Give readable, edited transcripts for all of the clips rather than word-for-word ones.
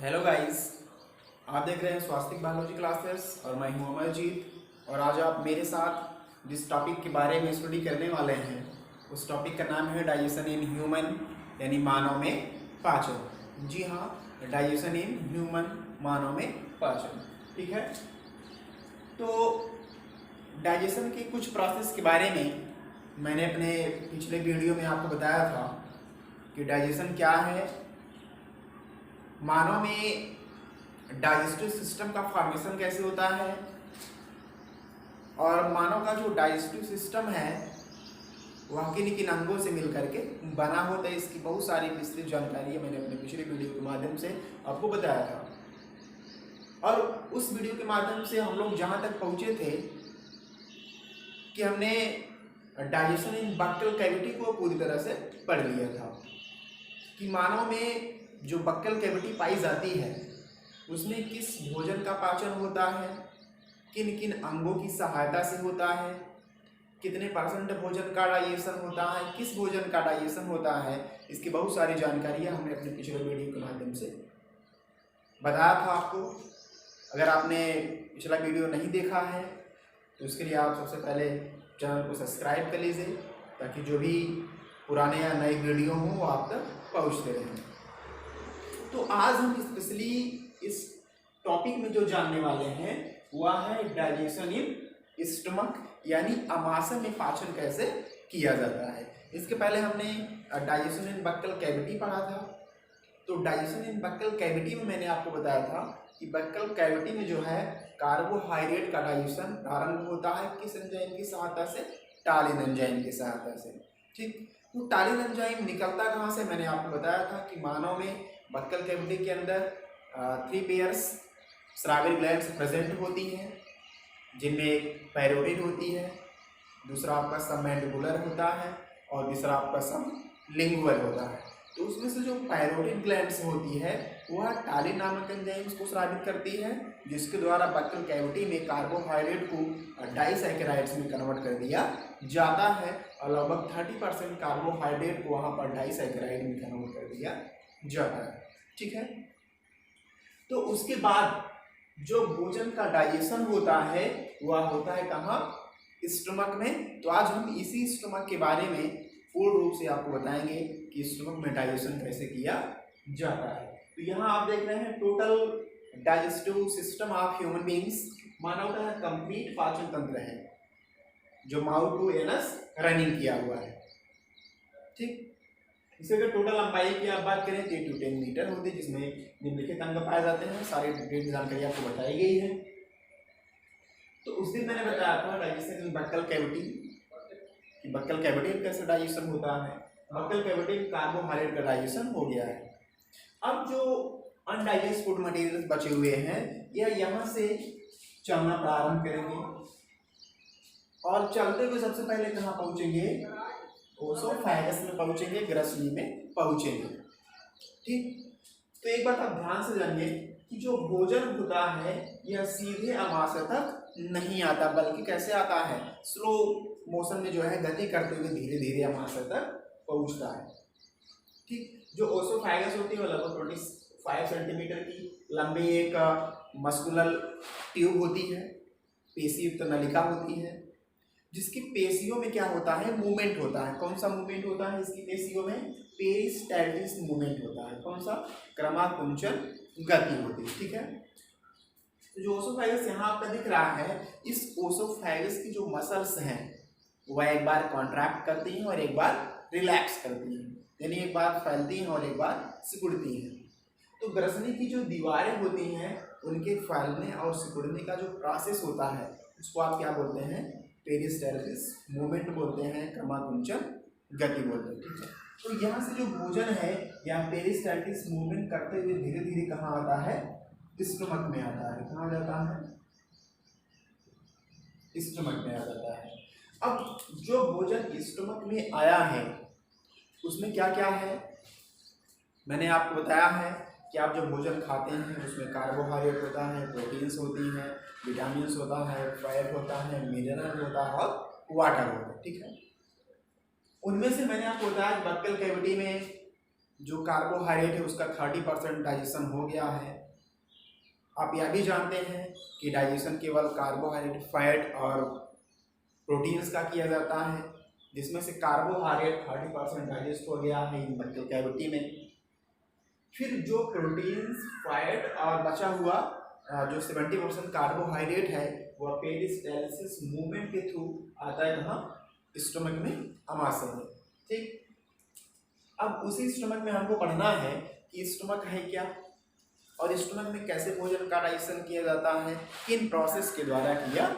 Hello guys, आप देख रहे हैं स्वास्थ्य बायोलॉजी क्लासेस और मैं हूं अमरजीत। और आज आप मेरे साथ जिस टॉपिक के बारे में स्टडी करने वाले हैं उस टॉपिक का नाम है डाइजेशन इन ह्यूमन, यानी मानव में पाचन। जी हाँ, डाइजेशन इन ह्यूमन, मानव में पाचन। ठीक है, तो डाइजेशन की कुछ प्रोसेस के बारे में मैंने अपने पिछले वीडियो में आपको बताया था कि डाइजेशन क्या है, मानव में डाइजेस्टिव सिस्टम का फॉर्मेशन कैसे होता है, और मानव का जो डाइजेस्टिव सिस्टम है वह किन किन अंगों से मिलकर के बना होता है। इसकी बहुत सारी विस्तृत जानकारी मैंने अपने पिछले वीडियो के माध्यम से आपको बताया था। और उस वीडियो के माध्यम से हम लोग जहाँ तक पहुँचे थे कि हमने डाइजेशन इन बक्कल कैविटी को पूरी तरह से पढ़ लिया था कि मानव में जो बक्कल कैविटी पाई जाती है उसमें किस भोजन का पाचन होता है, किन किन अंगों की सहायता से होता है, कितने परसेंट भोजन का डाइजेशन होता है, किस भोजन का डाइजेशन होता है। इसकी बहुत सारी जानकारियाँ हमने अपने पिछले वीडियो के माध्यम से बताया था आपको। अगर आपने पिछला वीडियो नहीं देखा है तो उसके लिए आप सबसे पहले चैनल को सब्सक्राइब कर लीजिए ताकि जो भी पुराने या नए वीडियो हों वो आप तक पहुँचते रहें। तो आज हम स्पेशली इस टॉपिक में जो जानने वाले हैं वह है डाइजेशन इन स्टमक, यानी आमाशय में पाचन कैसे किया जाता है। इसके पहले हमने डाइजेशन इन बक्कल कैविटी पढ़ा था। तो डाइजेशन इन बक्कल कैविटी में मैंने आपको बताया था कि बक्कल कैविटी में जो है कार्बोहाइड्रेट का डाइजेशन प्रारंभ होता है किस एंजाइम की सहायता से, टालिन एंजाइम की सहायता से। ठीक, तो टालिन एंजाइम निकलता कहाँ से, मैंने आपको बताया था कि मानव में बक्कल कैविटी के अंदर 3 पेयर्स श्राविक ग्लैंड्स प्रेजेंट होती हैं, जिनमें एक पैरोटिड होती है, दूसरा आपका सबमैंडिबुलर होता है और तीसरा आपका सबलिंगुअल होता है। तो उसमें से जो पैरोटिड ग्लैंड्स होती है वह टालिन नामक एंजाइम्स को स्रावित करती है, जिसके द्वारा बक्कल कैविटी में कार्बोहाइड्रेट को डाइसैकेराइड्स में कन्वर्ट कर दिया जाता है और लगभग 30% कार्बोहाइड्रेट को वहाँ पर डाइसैकेराइड में कन्वर्ट कर दिया जाता है। ठीक है, तो उसके बाद जो भोजन का डाइजेशन होता है वह होता है कहाँ, स्टमक में। तो आज हम इसी स्टमक के बारे में पूर्ण रूप से आपको बताएंगे कि स्टमक में डाइजेशन कैसे किया जाता है। तो यहाँ आप देख रहे हैं total digestive system of human beings, मानव का कंप्लीट पाचन तंत्र है जो माउथ टू एनस रनिंग किया हुआ है। ठीक, इसे अगर टोटल लंबाई की आप बात करें तो 8 to 10 मीटर होती है, जिसमें निम्नलिखित अंग पाए जाते हैं। सारी डिटेल जानकारी आपको बताई गई है। तो उस दिन मैंने बताया था डाइजेशन इन बक्कल कैविटी कि बक्कल कैविटी में कैसे डाइजेशन होता है। बक्कल कैविटी में कार्बोहाइड्रेट का डाइजेशन हो गया है। अब जो अनडाइजेस्ट फूड मटेरियल्स बचे हुए हैं यह यहाँ से चलना प्रारंभ करेंगे और चलते हुए सबसे पहले कहाँ पहुँचेंगे, ओसोफेगस में पहुँचेंगे, ग्रसनी में पहुँचेंगे। ठीक, तो एक बात आप ध्यान से जानिए कि जो भोजन होता है यह सीधे आमाशय तक नहीं आता, बल्कि कैसे आता है, स्लो मोशन में जो है गति करते हुए धीरे धीरे आमाशय तक पहुँचता है। ठीक, जो ओसोफेगस होती है वो लगभग 25 सेंटीमीटर की लंबी एक मस्कुलर ट्यूब होती है, पेशीयुक्त नलिका होती है, जिसकी पेशियों में क्या होता है, मूवमेंट होता है। कौन सा मूवमेंट होता है इसकी पेशियों में, पेरिस्टाल्टिस मूवमेंट होता है। कौन सा, क्रमाकुंचन गति होती है। ठीक है, तो जो ओसोफेगस यहाँ आपका दिख रहा है, इस ओसोफेगस की जो मसल्स हैं वह एक बार कॉन्ट्रैक्ट करती हैं और एक बार रिलैक्स करती हैं, यानी एक बार फैलती हैं और एक बार सिकुड़ती हैं। तो ग्रसनी की जो दीवारें होती हैं उनके फैलने और सिकुड़ने का जो प्रोसेस होता है उसको आप क्या बोलते हैं, पेरिस्टाल्टिस मूवमेंट बोलते हैं, क्रमाकुंचन गति बोलते हैं। ठीक है, तो यहाँ से जो भोजन है यहाँ पेरिस्टाल्टिस मूवमेंट करते हुए धीरे धीरे कहाँ आता है, स्टमक में आता है। कहाँ जाता है, स्टमक में आ जाता है। अब जो भोजन स्टमक में आया है उसमें क्या क्या है, मैंने आपको बताया है कि आप जो भोजन खाते हैं उसमें कार्बोहाइड्रेट होता है, प्रोटीन्स होती हैं, विटामिन्स होता है, फैट होता है, मिनरल होता है और वाटर होता है। ठीक है, उनमें से मैंने आपको बताया बक्कल कैविटी में जो कार्बोहाइड्रेट है उसका 30% डाइजेशन हो गया है। आप यह भी जानते हैं कि डाइजेशन केवल कार्बोहाइड्रेट, फैट और प्रोटीन्स का किया जाता है, जिसमें से कार्बोहाइड्रेट 30% डाइजेस्ट हो गया है इन बच्चों कैविटी में। फिर जो प्रोटीन्स, फैट और बचा हुआ जो 70% कार्बोहाइड्रेट है वह पेरिस्टालसिस मूवमेंट के थ्रू आता है कहाँ, स्टमक में, आमाशय में। ठीक, अब उसी स्टमक में हमको पढ़ना है कि स्टमक है क्या और स्टमक में कैसे भोजन का डाइजेशन किया जाता है, किन प्रोसेस के द्वारा किया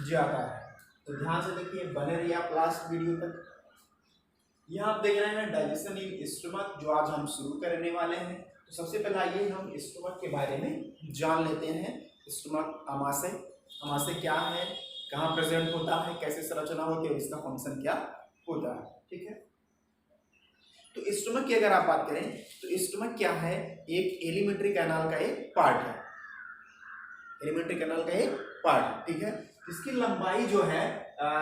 जाता है। तो ध्यान से देखिए, बने रहिए आप लास्ट वीडियो तक। यहाँ आप देख रहे हैं डाइजेशन इन स्टमक, जो आज हम शुरू करने वाले हैं। तो सबसे पहले आइए हम स्टमक के बारे में जान लेते हैं। स्टमक, आमाशय, आमाशय क्या है, कहाँ प्रेजेंट होता है, कैसे संरचना होती है और इसका फंक्शन क्या होता है। ठीक है, तो स्टमक की अगर आप बात करें तो स्टमक क्या है, एक एलिमेंट्री कैनाल का एक पार्ट है। एलिमेंट्री कैनाल का एक पार्ट, ठीक है। इसकी लंबाई जो है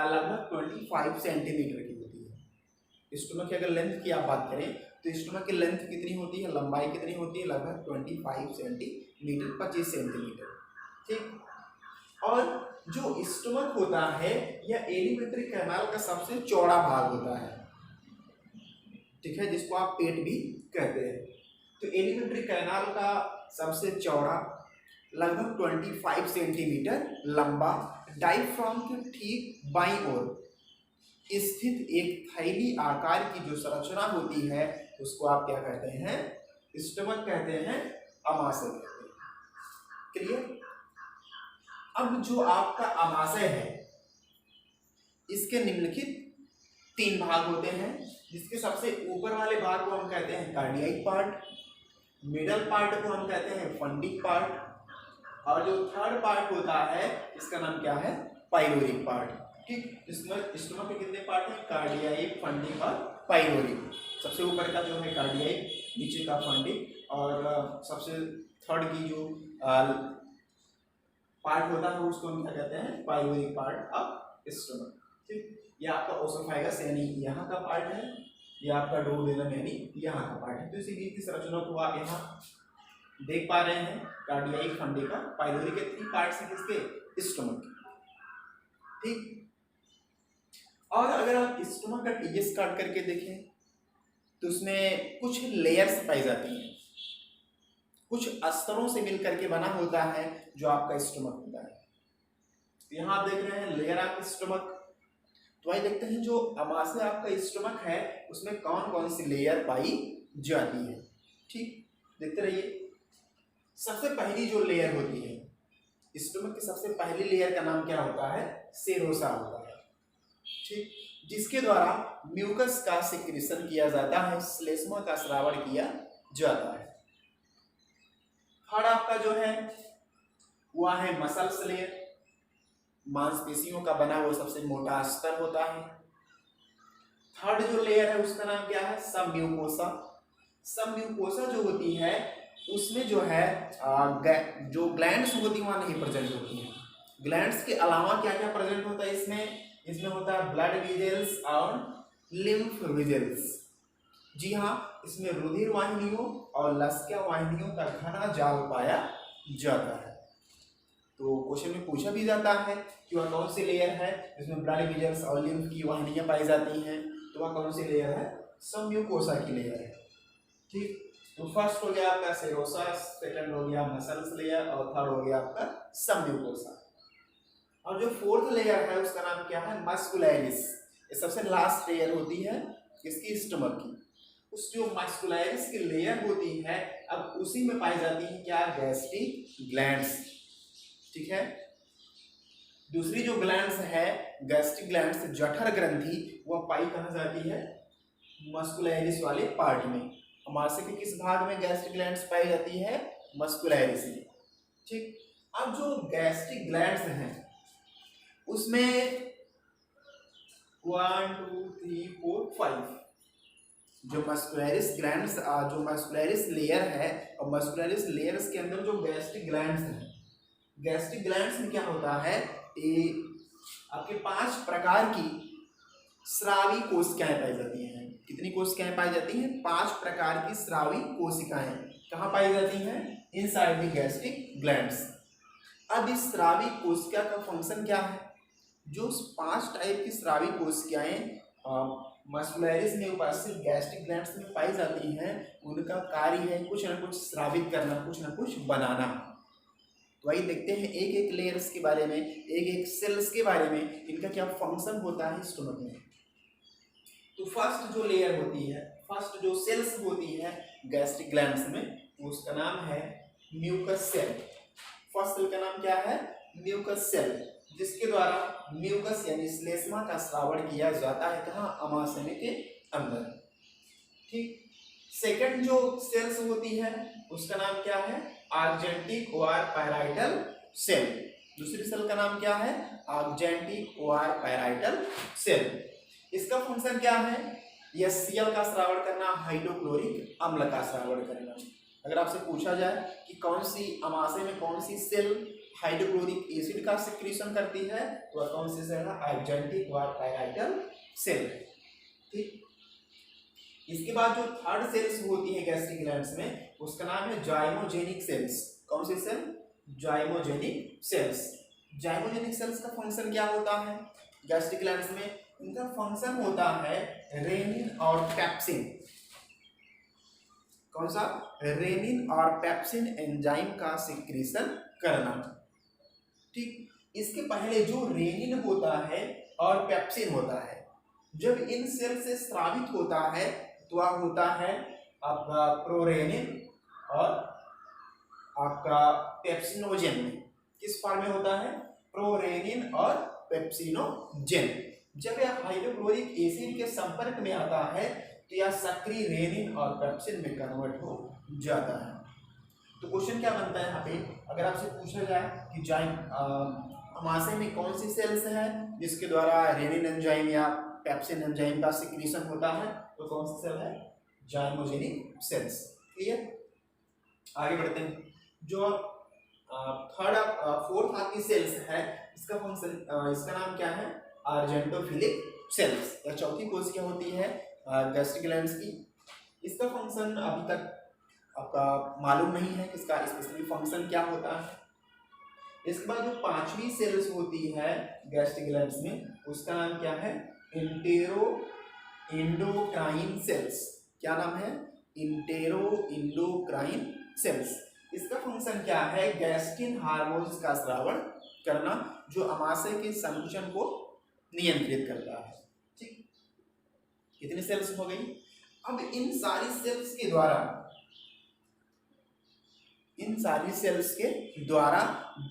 लगभग 25 सेंटीमीटर की होती है। स्टमक की अगर लेंथ की आप बात करें तो स्टमक की लेंथ कितनी होती है, लंबाई कितनी होती है, लगभग 25 सेंटीमीटर, 25 सेंटीमीटर। ठीक, और जो स्टमक होता है यह एलिमेंट्री कैनाल का सबसे चौड़ा भाग होता है। ठीक है, जिसको आप पेट भी कहते हैं। तो एलिमेंट्री कैनाल का सबसे चौड़ा, लगभग 25 सेंटीमीटर लंबा, डायफ्राम के ठीक बाईं ओर स्थित एक थैली आकार की जो संरचना होती है उसको आप क्या कहते हैं, स्टमक कहते हैं, आमाशय कहते हैं। क्लियर। अब जो आपका आमाशय है इसके निम्नलिखित 3 भाग होते हैं, जिसके सबसे ऊपर वाले भाग को हम कहते हैं कार्डियाक पार्ट, मिडल पार्ट को हम कहते हैं फंडिक पार्ट, और जो थर्ड पार्ट होता है इसका नाम क्या है, पाइलोरिक पार्ट। ठीक, इसमें स्टमक के कितने पार्ट हैं, कार्डियाक, फंडिक और पाइलोरिक। सबसे ऊपर का जो है कार्डियाक, नीचे का फंडिक, और सबसे थर्ड की जो पार्ट होता है उसको हम क्या कहते हैं, पाइलोरिक पार्ट ऑफ स्टमक। ठीक, ये आपका ओसोफाइगस यानी यहाँ का पार्ट है, ये आपका डुओडेनम यानी यहाँ का पार्ट है। तो इसी की संरचना को आप यहाँ देख पा रहे हैं, कार्डियाक, फंडिक, पाइलोरिक के 3 पार्ट्स हैं किसके, स्टमक के। ठीक, और अगर आप स्टमक का टीएस काट करके देखें तो उसमें कुछ लेयर्स पाई जाती हैं, कुछ स्तरों से मिल करके बना होता है जो आपका स्टमक होता है। तो यहाँ आप देख रहे हैं लेयर ऑफ स्टमक। तो आइए देखते हैं जो आमाशय आपका स्टमक है उसमें कौन कौन सी लेयर पाई जाती है। ठीक, देखते रहिए। सबसे पहली जो लेयर होती है स्टमक की, सबसे पहली लेयर का नाम क्या होता है, सेरोसा होता है। ठीक, जिसके द्वारा म्यूकस का सिक्रीशन किया जाता है, श्लेष्मा का स्रावण किया जाता है। थर्ड आपका जो है वह है मसल्स लेयर, मांसपेशियों का बना हुआ सबसे मोटा स्तर होता है। थर्ड जो लेयर है उसका नाम क्या है, सब म्यूकोसा। सब म्यूकोसा जो होती है उसमें जो है जो ग्लैंड्स होती है वहाँ नहीं प्रेजेंट होती है। ग्लैंड्स के अलावा क्या क्या प्रेजेंट होता है इसमें होता है ब्लड वेजल्स और लिम्फ वेजल्स। जी हाँ, इसमें रुधिर वाहिनियों और लसिका वाहिनियों का घना जाल पाया जाता है। तो क्वेश्चन में पूछा भी जाता है कि वह कौन सी लेयर है जिसमें ब्लड वेजल्स और लिम्फ की वाहिनियां पाई जाती हैं, तो वह कौन सी लेयर है, सब म्यूकोसा की लेयर है। ठीक, तो फर्स्ट हो गया आपका सेरोसा, सेकंड हो गया मसल्स लेयर और थर्ड हो गया आपका सब म्यूकोसा। और जो फोर्थ लेयर है उसका नाम क्या है, मस्कुलैरिस। ये सबसे लास्ट लेयर होती है इसकी स्टमक की। उस जो मस्कुलैरिस की लेयर होती है अब उसी में पाई जाती है क्या, गैस्ट्रिक ग्लैंड्स। ठीक है, दूसरी जो ग्लैंड्स है गैस्ट्रिक ग्लैंड्स, जठर ग्रंथि, वह पाई कहाँ जाती है, मस्कुलैरिस वाले पार्ट में। आमाशय के किस भाग में गैस्ट्रिक ग्लैंड्स पाई जाती है, मस्कुलैरिस में। ठीक, अब जो गैस्ट्रिक ग्लैंड्स हैं उसमें 1 2 3 4 5 जो मस्कुलैरिस ग्लैंड्स, जो मस्कुलैरिस लेयर है और मस्कुलैरिस लेयर्स के अंदर जो गैस्ट्रिक ग्लैंड्स हैं, गैस्ट्रिक ग्लैंड्स में क्या होता है, ये आपके 5 प्रकार की स्रावी कोशिकाएं पाई जाती हैं। कितनी कोशिकाएं पाई जाती हैं? 5 प्रकार की स्रावी कोशिकाएं कहाँ पाई जाती हैं? Inside the gastric glands. अब इस स्रावी कोशिका का फंक्शन क्या है? जो 5 टाइप की स्रावी कोशिकाएं मस्कुलरिस में उपस्थित गैस्ट्रिक ग्लैंड्स में पाई जाती हैं, उनका कार्य है कुछ ना कुछ स्रावित करना, कुछ ना कुछ बनाना। तो वही देखते हैं एक एक लेयर्स के बारे में, एक एक सेल्स के बारे में, इनका क्या फंक्शन होता है स्टोमक में। तो फर्स्ट जो लेयर होती है, फर्स्ट जो सेल्स होती है गैस्ट्रिक ग्लैंड्स में, उसका नाम है म्यूकस सेल। फर्स्ट सेल का नाम क्या है? म्यूकस सेल, जिसके द्वारा म्यूकस यानी श्लेष्मा का स्रावण किया जाता है कहाँ? अमाशय के अंदर। ठीक। सेकंड जो सेल्स होती है उसका नाम क्या है? आर्जेंटिक और पैराइटल सेल। दूसरी सेल का नाम क्या है? आर्जेंटिक और पैराइटल सेल। इसका फंक्शन क्या है? HCl का स्रावण करना, हाइड्रोक्लोरिक अम्ल का स्रावण करना। अगर आपसे पूछा जाए कि कौन सी अमाशय में कौन सी सेल हाइड्रोक्लोरिक एसिड का सिक्रीशन करती है, तो वह कौन सी सेल है? आर्जेंटिक और पैराइटल सेल। ठीक। इसके बाद जो थर्ड सेल्स होती है गैस्ट्रिक ग्लैंड्स में, उसका नाम है जाइमोजेनिक सेल्स। कौन सी सेल? जाइमोजेनिक सेल्स। जाइमोजेनिक सेल्स का फंक्शन क्या होता है गैस्ट्रिक ग्लैंड्स में? इनका फंक्शन होता है रेनिन और पेप्सिन। कौन सा? रेनिन और पेप्सिन एंजाइम का सिक्रीशन करना। ठीक। इसके पहले जो रेनिन होता है और पेप्सिन होता है, जब इन सेल से स्रावित होता है तो वह होता है आपका प्रोरेनिन और आपका पेप्सिनोजेन में। किस फॉर्म में होता है? प्रोरेनिन और पेप्सिनोजेन। जब यह हाइड्रोक्लोरिक एसिड के संपर्क में आता है तो यह सक्रिय रेनिन और पेप्सिन में कन्वर्ट हो जाता है। तो क्वेश्चन क्या बनता है यहाँ पे? अगर आपसे पूछा जाए कि अमाशय में कौन सी सेल्स है जिसके द्वारा रेनिन एंजाइम या पेप्सिन एंजाइम का सिक्रीशन होता है, तो कौन सी सेल है? जाइमोजेनिक सेल्स। क्लियर? आगे बढ़ते हैं। जो फोर्थ आपकी सेल्स है, इसका फंक्शन, इसका नाम क्या है? आर्जेंटोफिलिक सेल्स। यह चौथी कोशिका होती है गैस्ट्रिक ग्लैंड्स की। इसका फंक्शन अभी तक आपका मालूम नहीं है कि इसका स्पेसिफिक फंक्शन क्या होता है। इसके बाद जो पांचवी सेल्स होती है गैस्ट्रिक ग्लैंड्स में, उसका नाम क्या है? Enteroendocrine cells. क्या नाम है? Enteroendocrine sales. इसका फंक्शन क्या है? गैस्ट्रिन हार्मोन्स का स्रावण करना, जो अमाशय के संकुचन को नियंत्रित करता है। ठीक। कितनी सेल्स हो गई? अब इन सारी सेल्स के द्वारा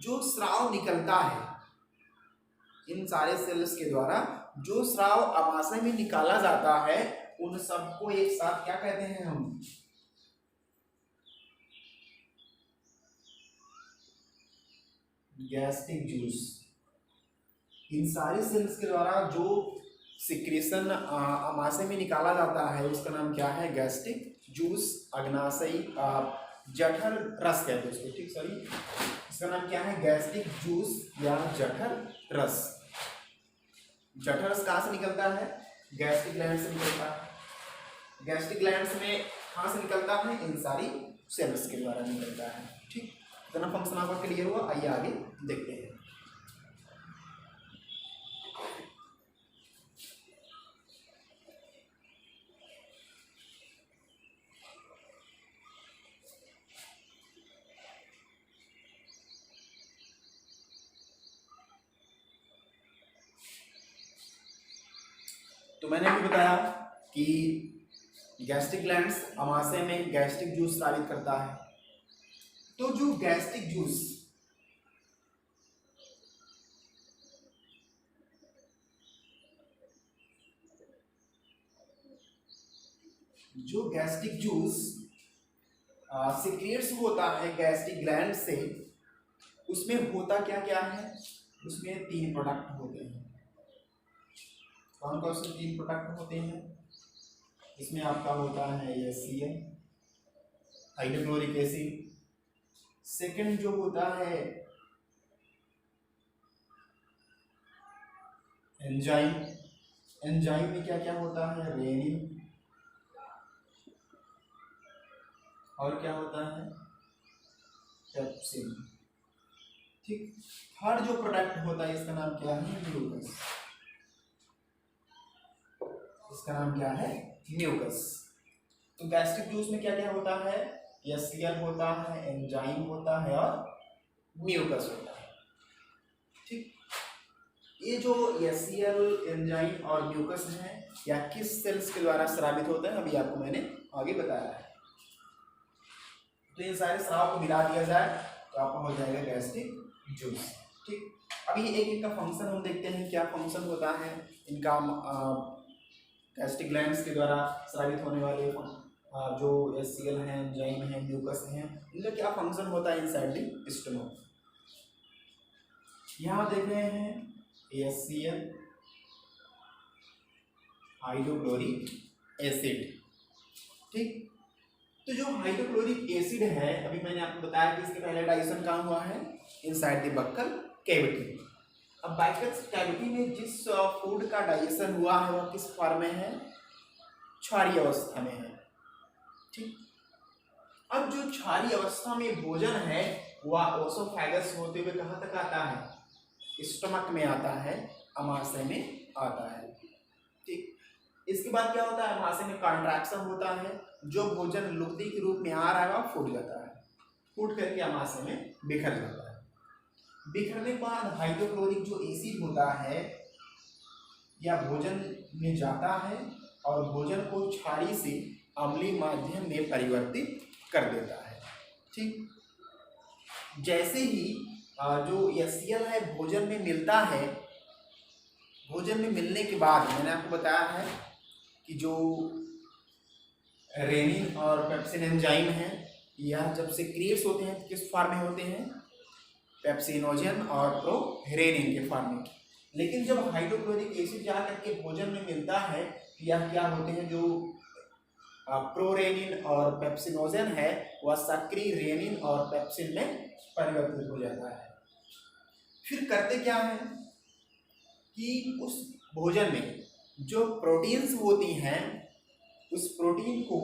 जो स्राव निकलता है, इन सारे सेल्स के द्वारा जो स्राव अमाशय में निकाला जाता है, उन सबको एक साथ क्या कहते हैं हम? Gastric juice. इन सारे सेल्स के द्वारा जो सिक्रेशन अमाशय में निकाला जाता है उसका नाम क्या है? गैस्ट्रिक जूस, अग्नाशयी जठर रस कहते हैं उसको। ठीक, सॉरी, इसका नाम क्या है? गैस्ट्रिक जूस या जठर रस। जठर रस कहाँ से निकलता है? गैस्ट्रिक ग्लैंड से निकलता है। गैस्ट्रिक ग्लैंड्स में कहाँ से निकलता है? इन सारी सेल्स के द्वारा निकलता है। ठीक, इतना फंक्शन आपका क्लियर हुआ? आइए आगे देखते हैं। तो मैंने अभी बताया कि गैस्ट्रिक ग्लैंड्स अमाशय में गैस्ट्रिक जूस स्रावित करता है। तो जो गैस्ट्रिक जूस सिक्रेट्स होता है गैस्ट्रिक ग्लैंड से, उसमें होता क्या क्या है? उसमें 3 प्रोडक्ट होते हैं। कौन कौन से 3 प्रोडक्ट होते हैं? इसमें आपका होता है HCl, हाइड्रोक्लोरिक एसिड। सेकंड जो होता है एंजाइम, एंजाइम में क्या क्या होता है, रेनिन, और क्या होता है, पेप्सिन। ठीक, थर्ड जो प्रोडक्ट होता है इसका नाम क्या है, म्यूकस। इसका नाम क्या है, म्यूकस। तो गैस्ट्रिक जूस में क्या क्या होता है, एसीएल होता है, एंजाइम होता है और म्यूकस होता है। ठीक, ये जो एसीएल, एंजाइम और म्यूकस है या किस सेल्स के द्वारा स्रावित होता है अभी आपको मैंने आगे बताया है। तो इन सारे स्राव को मिला दिया जाए तो आपका हो जाएगा गैस्ट्रिक जूस। ठीक, अभी एक एक का फंक्शन हम देखते हैं, क्या फंक्शन होता है इनका। गैस्ट्रिक ग्लैंड्स के द्वारा स्रावित होने वाले जो एसीएल हैं, एंजाइम हैं, म्यूकस हैं, इनका क्या फंक्शन होता है इनसाइड द स्टमक। यहाँ देख रहे हैं एसीएल, हाइड्रोक्लोरिक एसिड। ठीक, तो जो हाइड्रोक्लोरिक एसिड है अभी मैंने आपको बताया कि इसके पहले डाइजेशन कहाँ हुआ है, इनसाइड द बक्कल कैविटी। अब बक्कल कैविटी में जिस फूड का डाइजेशन हुआ है वह किस फॉर्म में है, क्षारीय अवस्था में है। ठीक, अब जो क्षारीय अवस्था में भोजन है वह ओसोफेगस होते हुए कहाँ तक आता है, स्टमक में आता है, अमाशय में आता है। ठीक, इसके बाद क्या होता है, अमाशय में कॉन्ट्रैक्शन होता है, जो भोजन लुगदी के रूप में आ रहा है वह फूट जाता है, फूट करके अमाशय में बिखर जाता है। बिखरने के बाद हाइड्रोक्लोरिक जो एसिड होता है या भोजन में जाता है और भोजन को क्षारीय से अम्लीय माध्यम में परिवर्तित कर देता है। ठीक, जैसे ही जो एसीएल है भोजन में मिलता है, भोजन में मिलने के बाद मैंने आपको बताया है कि जो रेनिन और पेप्सिन एंजाइम है यह जब सिक्रिएट्स होते हैं किस फॉर्म में होते हैं, पेप्सिनोजन और प्रोरेनिन के फॉर्म में। लेकिन जब हाइड्रोक्लोरिक एसिड जा करके भोजन में मिलता है यह क्या होते हैं, जो प्रोरेनिन और पेप्सिनोजन है वह सक्रिय रेनिन और पेप्सिन में परिवर्तित हो जाता है। फिर करते क्या है कि उस भोजन में जो प्रोटीन्स होती हैं उस प्रोटीन को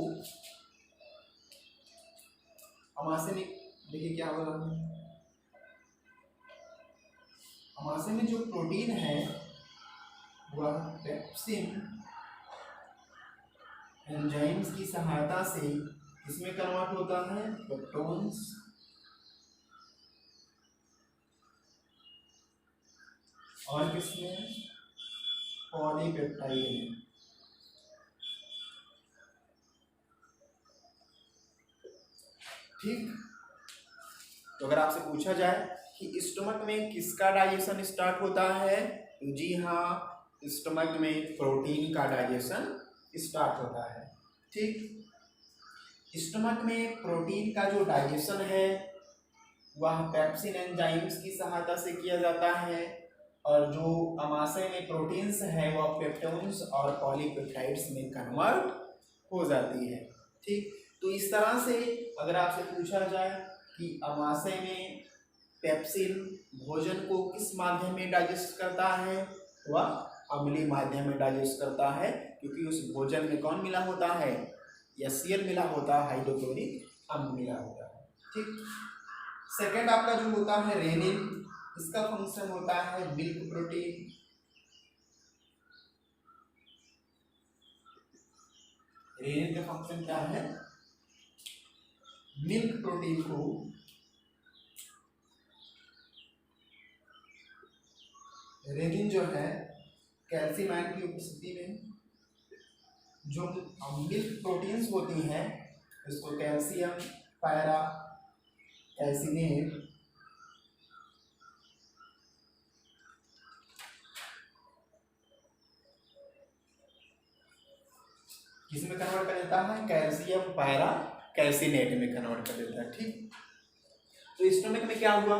अमाशय में, देखिए क्या हो रहा है, अमाशय में जो प्रोटीन है वह पेप्सिन एंजाइम्स की सहायता से इसमें कन्वर्ट होता है, पेप्टोन्स और किसमें, पॉलीपेप्टाइड में। ठीक, तो अगर आपसे पूछा जाए कि स्टमक में किसका डाइजेशन स्टार्ट होता है, तो जी हाँ, स्टमक में प्रोटीन का डाइजेशन स्टार्ट होता है। ठीक, स्टमक में प्रोटीन का जो डाइजेशन है वह पेप्सिन एंजाइम्स की सहायता से किया जाता है और जो अमाशय में प्रोटीन्स है वह पेप्टोन्स और पॉलीपेप्टाइड्स में कन्वर्ट हो जाती है। ठीक, तो इस तरह से अगर आपसे पूछा जाए कि अमाशय में पेप्सिन भोजन को किस माध्यम में डाइजेस्ट करता है, वह अम्लीय माध्यम में डाइजेस्ट करता है, क्योंकि उस भोजन में कौन मिला होता है, एसीएल मिला होता है, हाइड्रोक्लोरिक अम्ल मिला होता है। ठीक, सेकेंड आपका जो होता है रेनिन, इसका फंक्शन होता है मिल्क प्रोटीन। रेनिन का फंक्शन क्या है, मिल्क प्रोटीन को रेनिन जो है कैल्शियम आयन की उपस्थिति में जो मिल्क प्रोटीन्स होती हैं इसको कैल्शियम पैरा कैल्सिनेट किसमें कन्वर्ट कर देता है, कैल्शियम पैरा कैल्सिनेट में कन्वर्ट कर देता है। ठीक, तो स्टमक में क्या हुआ,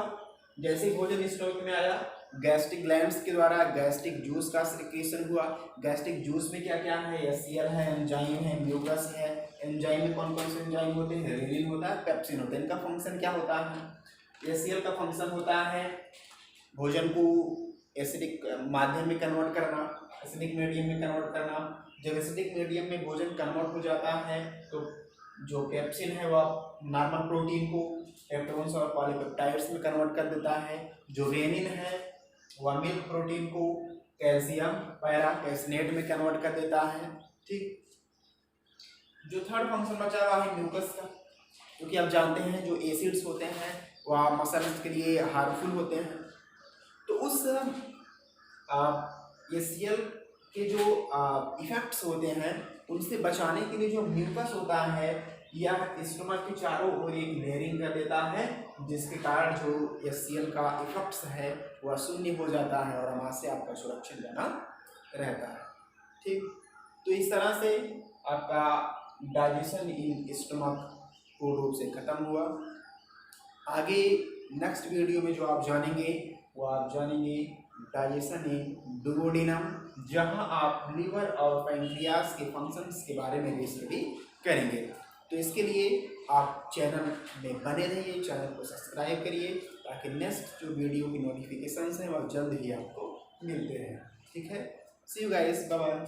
जैसे भोजन स्टमक में आया गैस्ट्रिक ग्लैंड्स के द्वारा गैस्ट्रिक जूस का सिक्रीशन हुआ। गैस्ट्रिक जूस में क्या क्या है, एसीएल है, एंजाइम है, म्यूकस है। एंजाइम में कौन कौन से एंजाइम होते हैं, रेनिन होता है, पेप्सिन होता है। इनका फंक्शन क्या होता है, एसीएल का फंक्शन होता है भोजन को एसिडिक माध्यम में कन्वर्ट करना, एसिडिक मीडियम में कन्वर्ट करना। जब एसिडिक मीडियम में भोजन कन्वर्ट हो जाता है तो जो पेप्सिन है वह नॉर्मल प्रोटीन को पेप्टोन्स और पॉलीपेप्टाइड्स में कन्वर्ट कर देता है। जो रेनिन है वह मिल्क प्रोटीन को कैल्शियम पैरा कैसिनेट में कन्वर्ट कर देता है। ठीक, जो थर्ड फंक्शन बचा हुआ है म्यूकस का, क्योंकि आप जानते हैं जो एसिड्स होते हैं वह मसल्स के लिए हार्मफुल होते हैं। तो उस एसीएल के जो इफेक्ट्स होते हैं उनसे बचाने के लिए जो म्यूकस होता है यह स्टमक के चारों ओर एक लेयरिंग कर देता है, जिसके कारण जो एसीएल का इफेक्ट्स है वह शून्य हो जाता है और हमारे से आपका सुरक्षित बना रहता है। ठीक, तो इस तरह से आपका डाइजेशन इन स्टमक पूर्ण रूप से खत्म हुआ। आगे नेक्स्ट वीडियो में जो आप जानेंगे वो आप जानेंगे डाइजेशन इन डुओडेनम, जहां आप लीवर और पैंक्रियास के फंक्शंस के बारे में भी स्टडी करेंगे। तो इसके लिए आप चैनल में बने रहिए, चैनल को सब्सक्राइब करिए ताकि नेक्स्ट जो वीडियो की नोटिफिकेशंस हैं वह जल्द ही आपको मिलते रहें। ठीक है, सी यू गाइस, बाय बाय।